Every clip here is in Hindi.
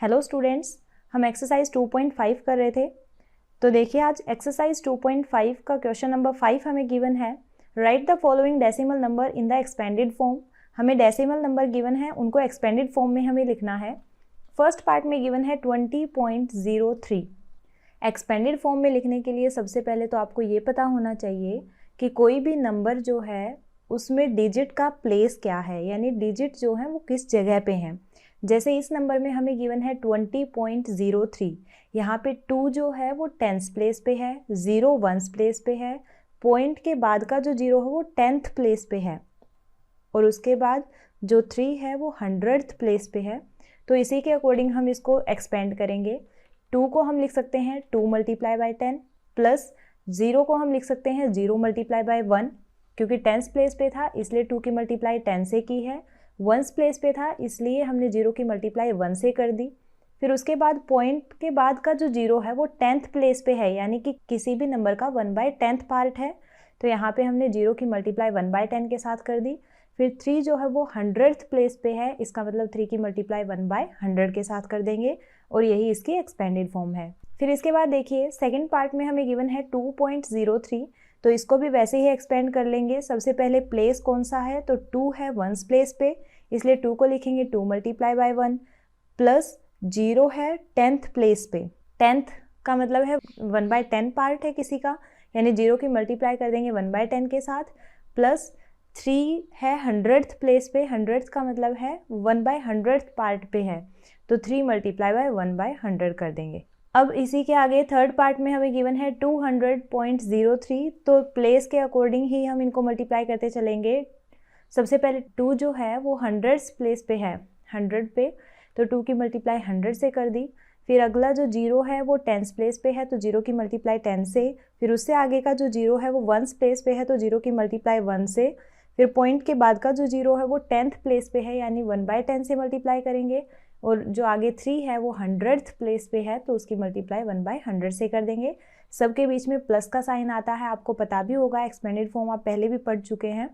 हेलो स्टूडेंट्स, हम एक्सरसाइज 2.5 कर रहे थे। तो देखिए आज एक्सरसाइज 2.5 का क्वेश्चन नंबर 5 हमें गिवन है। Right the following decimal number in the expanded form. हमें डेसिमल नंबर गिवन है, उनको एक्सपेंडेड फॉर्म में हमें लिखना है। फर्स्ट पार्ट में गिवन है 20.03। एक्सपेंडेड फॉर्म में लिखने के लिए सबसे पहले तो आपको ये पता होना चाहिए कि कोई भी नंबर जो है उसमें डिजिट का प्लेस क्या है, यानी डिजिट जो है वो किस जगह पे है। जैसे इस नंबर में हमें गिवन है 20.03। यहाँ पे 2 जो है वो टेंथ प्लेस पे है, 0 वंस प्लेस पे है, पॉइंट के बाद का जो 0 है वो 10th प्लेस पे है और उसके बाद जो 3 है वो 100th प्लेस पे है। तो इसी के अकॉर्डिंग हम इसको एक्सपेंड करेंगे। 2 को हम लिख सकते हैं 2 मल्टीप्लाई बाई 10 प्लस 0 को हम लिख सकते हैं 0 मल्टीप्लाई बाई 1, क्योंकि 10th प्लेस पे था इसलिए 2 की मल्टीप्लाई 10 से की है। वंस प्लेस पे था इसलिए हमने 0 की मल्टीप्लाई 1 से कर दी। फिर उसके बाद पॉइंट के बाद का जो 0 है वो 10th प्लेस पे है, यानी कि किसी भी नंबर का 1/10 पार्ट है। तो यहाँ पे हमने 0 की मल्टीप्लाई 1/10 के साथ कर दी। फिर 3 जो है वो 100th प्लेस पे है, इसका मतलब 3 की मल्टीप्लाई 1/100 के साथ कर देंगे और यही इसकी एक्सपेंडेड फॉर्म है। फिर इसके बाद देखिए सेकेंड पार्ट में हमें गिवन है 2.03। तो इसको भी वैसे ही एक्सपेंड कर लेंगे। सबसे पहले प्लेस कौन सा है, तो 2 है वंस प्लेस पे, इसलिए 2 को लिखेंगे 2 मल्टीप्लाई बाई 1 प्लस 0 है 10th प्लेस पे। 10th का मतलब है 1/10 पार्ट है किसी का, यानी 0 की मल्टीप्लाई कर देंगे 1/10 के साथ, प्लस 3 है 100th प्लेस पे। 100th का मतलब है 1/100th पार्ट पे है, तो 3 मल्टीप्लाई बाई 1/100 कर देंगे। अब इसी के आगे थर्ड पार्ट में हमें गिवन है 200.03। तो प्लेस के अकॉर्डिंग ही हम इनको मल्टीप्लाई करते चलेंगे। सबसे पहले 2 जो है वो 100th प्लेस पे है, 100 पे, तो 2 की मल्टीप्लाई 100 से कर दी। फिर अगला जो 0 है वो 10th प्लेस पे है, तो 0 की मल्टीप्लाई 10 से। फिर उससे आगे का जो 0 है वो 1st प्लेस पे है, तो 0 की मल्टीप्लाई 1 से। फिर पॉइंट के बाद का जो 0 है वो 10th प्लेस पे है, यानी 1/10 से मल्टीप्लाई करेंगे। और जो आगे 3 है वो 100th प्लेस पे है, तो उसकी मल्टीप्लाई 1/100 से कर देंगे। सबके बीच में प्लस का साइन आता है, आपको पता भी होगा, एक्सपेंडेड फॉर्म आप पहले भी पढ़ चुके हैं।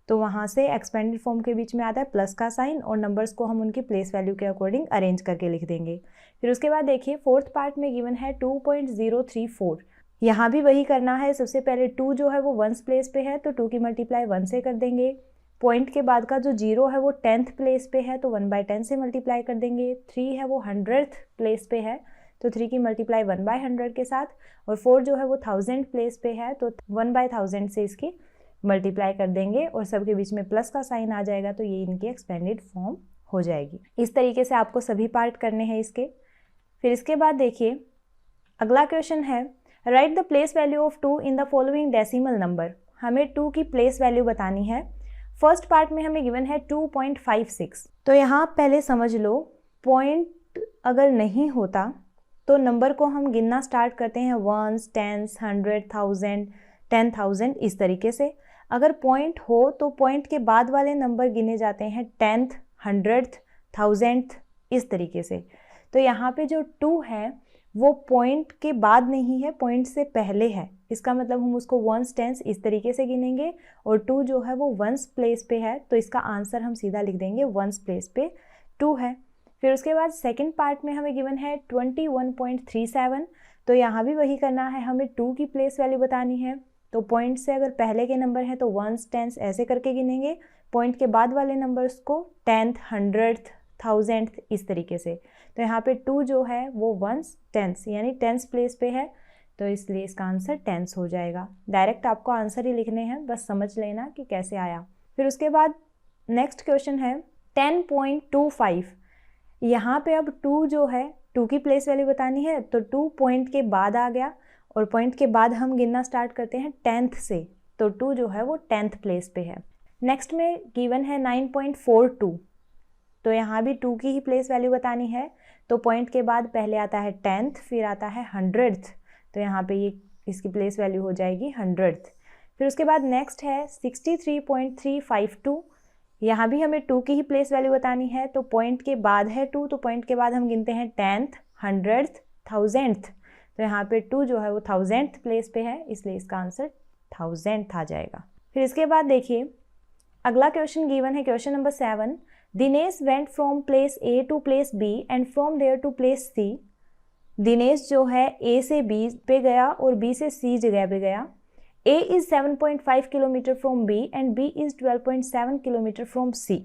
तो वहाँ से एक्सपेंडेड फॉर्म के बीच में आता है प्लस का साइन और नंबर्स को हम उनकी प्लेस वैल्यू के अकॉर्डिंग अरेंज करके लिख देंगे। फिर उसके बाद देखिए फोर्थ पार्ट में गिवन है 2.034। यहाँ भी वही करना है। सबसे पहले 2 जो है वो वंस प्लेस पे है, तो 2 की मल्टीप्लाई 1 से कर देंगे। पॉइंट के बाद का जो 0 है वो 10th प्लेस पे है, तो 1/10 से मल्टीप्लाई कर देंगे। 3 है वो 100th प्लेस पे है, तो 3 की मल्टीप्लाई 1/100 के साथ। और 4 जो है वो 1000 प्लेस पे है, तो 1/1000 से इसकी मल्टीप्लाई कर देंगे और सबके बीच में प्लस का साइन आ जाएगा, तो ये इनकी एक्सपेंडेड फॉर्म हो जाएगी। इस तरीके से आपको सभी पार्ट करने हैं इसके। फिर इसके बाद देखिए अगला क्वेश्चन है right the place value of 2 in the following decimal number. हमें 2 की प्लेस वैल्यू बतानी है। फर्स्ट पार्ट में हमें गिवन है 2.56। तो यहाँ पहले समझ लो, पॉइंट अगर नहीं होता तो नंबर को हम गिनना स्टार्ट करते हैं 1s, 10s, 100, 1000, 10,000 इस तरीके से। अगर पॉइंट हो तो पॉइंट के बाद वाले नंबर गिने जाते हैं 10th, 100th, 1000th इस तरीके से। तो यहाँ पे जो 2 है वो पॉइंट के बाद नहीं है, पॉइंट से पहले है। इसका मतलब हम उसको 1s, 10s इस तरीके से गिनेंगे और 2 जो है वो 1s प्लेस पे है, तो इसका आंसर हम सीधा लिख देंगे 1s प्लेस पे 2 है। फिर उसके बाद सेकंड पार्ट में हमें गिवन है 21.37। तो यहाँ भी वही करना है, हमें 2 की प्लेस वैल्यू बतानी है। तो पॉइंट से अगर पहले के नंबर है तो 1s, 10s ऐसे करके गिनेंगे। पॉइंट के बाद वाले नंबर्स को 10th, 100th, 1000th इस तरीके से। तो यहाँ पे 2 जो है वो 1s, 10s यानी 10th प्लेस पे है, तो इसलिए इसका आंसर 10s हो जाएगा। डायरेक्ट आपको आंसर ही लिखने हैं, बस समझ लेना कि कैसे आया। फिर उसके बाद नेक्स्ट क्वेश्चन है 10.25। यहाँ पे अब 2 जो है 2 की प्लेस वैल्यू बतानी है, तो 2 पॉइंट के बाद आ गया और पॉइंट के बाद हम गिनना स्टार्ट करते हैं 10th से, तो 2 जो है वो 10th प्लेस पे है। नेक्स्ट में गिवन है 9.42। तो यहाँ भी 2 की ही प्लेस वैल्यू बतानी है। तो पॉइंट के बाद पहले आता है 10th, फिर आता है 100th, तो यहाँ पे ये इसकी प्लेस वैल्यू हो जाएगी 100th। फिर उसके बाद नेक्स्ट है 63.352। यहाँ भी हमें 2 की ही प्लेस वैल्यू बतानी है। तो पॉइंट के बाद है 2, तो पॉइंट के बाद हम गिनते हैं 10th, 100th, 1000th। तो यहाँ पे 2 जो है वो 1000th प्लेस पे है, इसलिए इसका आंसर 1000th आ जाएगा। फिर इसके बाद देखिए अगला क्वेश्चन गिवन है question number 7 Dinesh went from place A to place B and from there to place C. Dinesh जो है ए से बी पे गया और बी से सी जगह पे गया। A is 7.5 kilometre from B and B is 12.7 kilometre from C।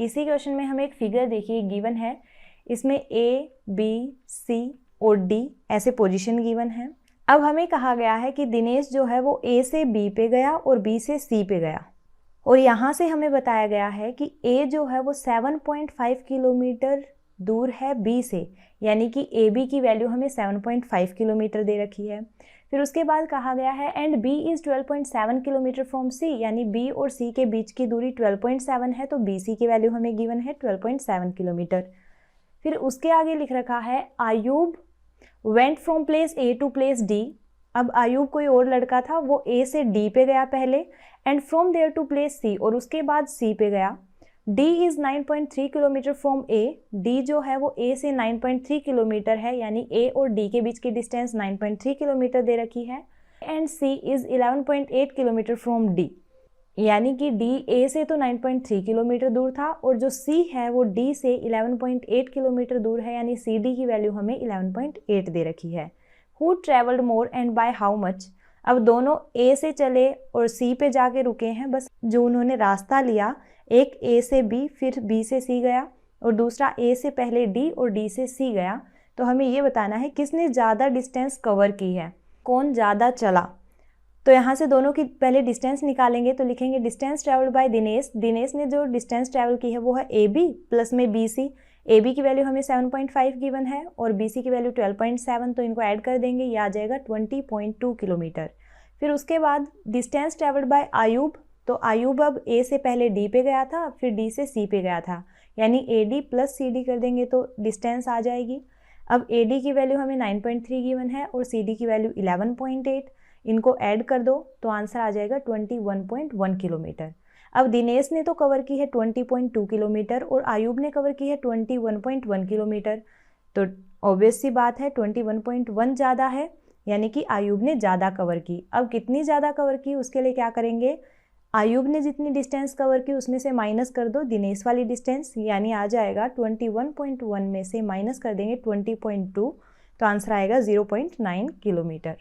इसी क्वेश्चन में हमें एक फिगर देखिए गिवन है, इसमें A, B, C और D ऐसे पोजीशन गिवन है। अब हमें कहा गया है कि दिनेश जो है वो A से B पे गया और B से C पे गया, और यहाँ से हमें बताया गया है कि A जो है वो 7.5 किलोमीटर दूर है B से, यानी कि AB की वैल्यू हमें 7.5 किलोमीटर दे रखी है। फिर उसके बाद कहा गया है and B is 12.7 kilometre from C, यानी B और C के बीच की दूरी 12.7 है, तो BC की वैल्यू हमें गिवन है 12.7 किलोमीटर। फिर उसके आगे लिख रखा है Ayub went from place A to place D। अब आयूब कोई और लड़का था, वो A से D पे गया पहले, and from there to place C, और उसके बाद C पे गया। D is 9.3 kilometre from A। D जो है वो A से 9.3 किलोमीटर है, यानी A और D के बीच की डिस्टेंस 9.3 किलोमीटर दे रखी है। And C is 11.8 kilometre from D, यानी कि D A से तो 9.3 किलोमीटर दूर था, और जो C है वो D से 11.8 किलोमीटर दूर है, यानी CD की वैल्यू हमें 11.8 दे रखी है। Who travelled more and by how much. अब दोनों A से चले और C पे जाके रुके हैं, बस जो उन्होंने रास्ता लिया, एक A से B फिर B से C गया, और दूसरा A से पहले D और D से C गया। तो हमें ये बताना है किसने ज़्यादा डिस्टेंस कवर की है, कौन ज़्यादा चला। तो यहाँ से दोनों की पहले डिस्टेंस निकालेंगे, तो लिखेंगे distance travelled by Dinesh. Dinesh ने जो डिस्टेंस ट्रेवल की है वो है AB प्लस में BC। AB की वैल्यू हमें 7.5 गिवन है और BC की वैल्यू 12.7, तो इनको ऐड कर देंगे, ये आ जाएगा 20.2 किलोमीटर। फिर उसके बाद डिस्टेंस ट्रेवल्ड बाय आयूब, तो आयूब अब A से पहले D पे गया था, फिर D से C पे गया था, यानी AD प्लस CD कर देंगे तो डिस्टेंस आ जाएगी। अब AD की वैल्यू हमें 9.3 गिवन है और CD की वैल्यू 11.8, इनको ऐड कर दो तो आंसर आ जाएगा 21.1 किलोमीटर। अब दिनेश ने तो कवर की है 20.2 किलोमीटर और आयूब ने कवर की है 21.1 किलोमीटर, तो ऑब्वियस सी बात है 21.1 ज़्यादा है, यानी कि आयूब ने ज़्यादा कवर की। अब कितनी ज़्यादा कवर की उसके लिए क्या करेंगे, आयूब ने जितनी डिस्टेंस कवर की उसमें से माइनस कर दो दिनेश वाली डिस्टेंस, यानी आ जाएगा 21.1 में से माइनस कर देंगे 20.2, तो आंसर आएगा 0.9 किलोमीटर।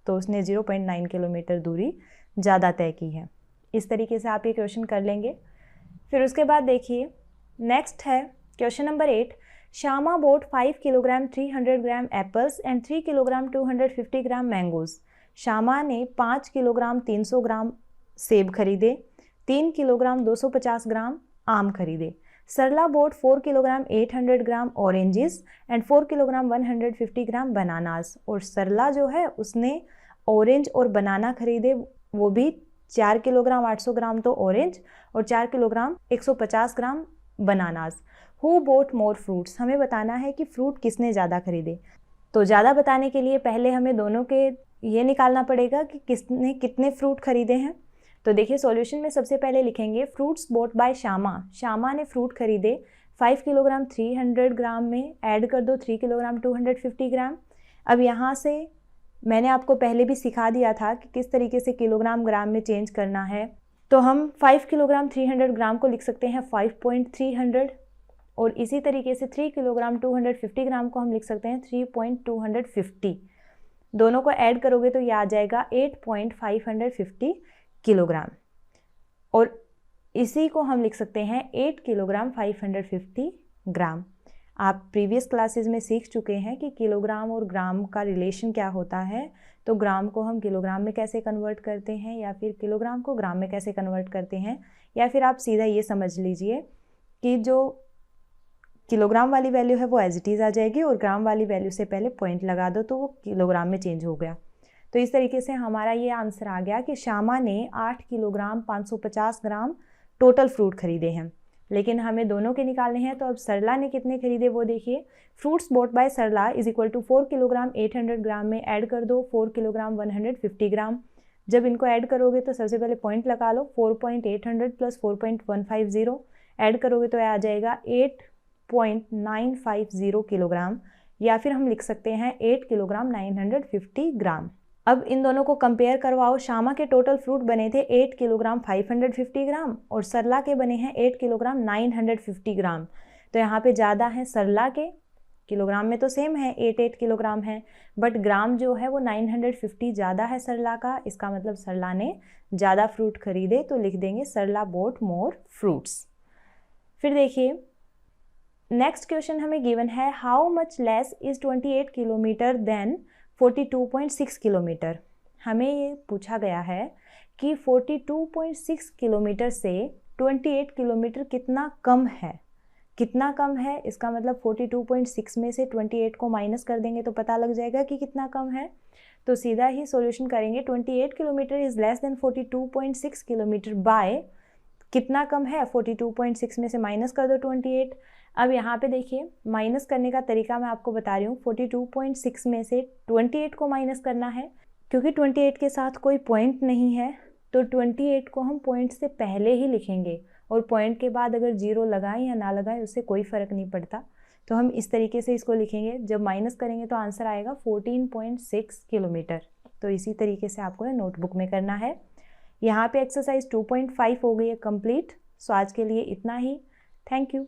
तो उसने 0.9 किलोमीटर दूरी ज़्यादा तय की है। इस तरीके से आप ये क्वेश्चन कर लेंगे। फिर उसके बाद देखिए नेक्स्ट है question number 8। Shyama boat 5 kilogram 300 gram apples and 3 kilogram 250 gram mangoes. Shyama ने 5 किलोग्राम 300 ग्राम सेब खरीदे, 3 किलोग्राम 250 ग्राम आम खरीदे। Sarla bought 4 kilogram 800 gram oranges and 4 kilogram 150 gram bananas. और सरला जो है उसने ऑरेंज और बनाना खरीदे, वो भी 4 किलोग्राम 800 ग्राम तो ऑरेंज और 4 kilogram 150 gram bananas. Who boat more fruits, हमें बताना है कि फ्रूट किसने ज़्यादा खरीदे। तो ज़्यादा बताने के लिए पहले हमें दोनों के ये निकालना पड़ेगा कि किसने कितने फ्रूट खरीदे हैं। तो देखिए सॉल्यूशन में सबसे पहले लिखेंगे fruits bought by Shyama. Shyama ने फ्रूट खरीदे 5 किलोग्राम 300 ग्राम में ऐड कर दो 3 किलोग्राम 250 ग्राम। अब यहाँ से मैंने आपको पहले भी सिखा दिया था कि किस तरीके से किलोग्राम ग्राम में चेंज करना है। तो हम 5 किलोग्राम 300 ग्राम को लिख सकते हैं 5.300, और इसी तरीके से 3 किलोग्राम 250 ग्राम को हम लिख सकते हैं 3.250। दोनों को ऐड करोगे तो ये आ जाएगा 8.550 किलोग्राम, और इसी को हम लिख सकते हैं 8 किलोग्राम 550 ग्राम। आप प्रीवियस क्लासेस में सीख चुके हैं कि किलोग्राम और ग्राम का रिलेशन क्या होता है। तो ग्राम को हम किलोग्राम में कैसे कन्वर्ट करते हैं, या फिर किलोग्राम को ग्राम में कैसे कन्वर्ट करते हैं, या फिर आप सीधा ये समझ लीजिए कि जो किलोग्राम वाली वैल्यू है वो एज इट इज़ आ जाएगी और ग्राम वाली वैल्यू से पहले पॉइंट लगा दो तो वो किलोग्राम में चेंज हो गया। तो इस तरीके से हमारा ये आंसर आ गया कि श्यामा ने 8 किलोग्राम 550 ग्राम टोटल फ्रूट खरीदे हैं, लेकिन हमें दोनों के निकालने हैं। तो अब सरला ने कितने खरीदे वो देखिए। Fruits bought by Sarla is equal to 4 kilogram 800 gram में ऐड कर दो 4 किलोग्राम 150 ग्राम। जब इनको ऐड करोगे तो सबसे पहले पॉइंट लगा लो, 4.800 प्लस 4.150 ऐड करोगे तो आ जाएगा 8.950 किलोग्राम, या फिर हम लिख सकते हैं 8 किलोग्राम 950 ग्राम। अब इन दोनों को कंपेयर करवाओ। श्यामा के टोटल फ्रूट बने थे 8 किलोग्राम 550 ग्राम और सरला के बने हैं 8 किलोग्राम 950 ग्राम। तो यहाँ पे ज़्यादा है सरला के, किलोग्राम में तो सेम है 8 किलोग्राम है, बट ग्राम जो है वो 950 ज़्यादा है सरला का। इसका मतलब सरला ने ज़्यादा फ्रूट खरीदे, तो लिख देंगे सरला बोट मोर फ्रूट्स। फिर देखिए नेक्स्ट क्वेश्चन हमें गिवन है how much less is 28 kilometre than 42.6 kilometre. हमें ये पूछा गया है कि 42.6 किलोमीटर से 28 किलोमीटर कितना कम है। कितना कम है, इसका मतलब 42.6 में से 28 को माइनस कर देंगे तो पता लग जाएगा कि कितना कम है। तो सीधा ही सॉल्यूशन करेंगे। 28 kilometre is less than 42.6 kilometre bye कितना कम है, 42.6 में से माइनस कर दो 28। अब यहाँ पे देखिए माइनस करने का तरीका मैं आपको बता रही हूँ। 42.6 में से 28 को माइनस करना है, क्योंकि 28 के साथ कोई पॉइंट नहीं है तो 28 को हम पॉइंट से पहले ही लिखेंगे, और पॉइंट के बाद अगर जीरो लगाएं या ना लगाएं उससे कोई फ़र्क नहीं पड़ता। तो हम इस तरीके से इसको लिखेंगे। जब माइनस करेंगे तो आंसर आएगा 14.6 किलोमीटर। तो इसी तरीके से आपको नोटबुक में करना है। यहाँ पे एक्सरसाइज 2.5 हो गई है कंप्लीट। सो आज के लिए इतना ही। Thank you.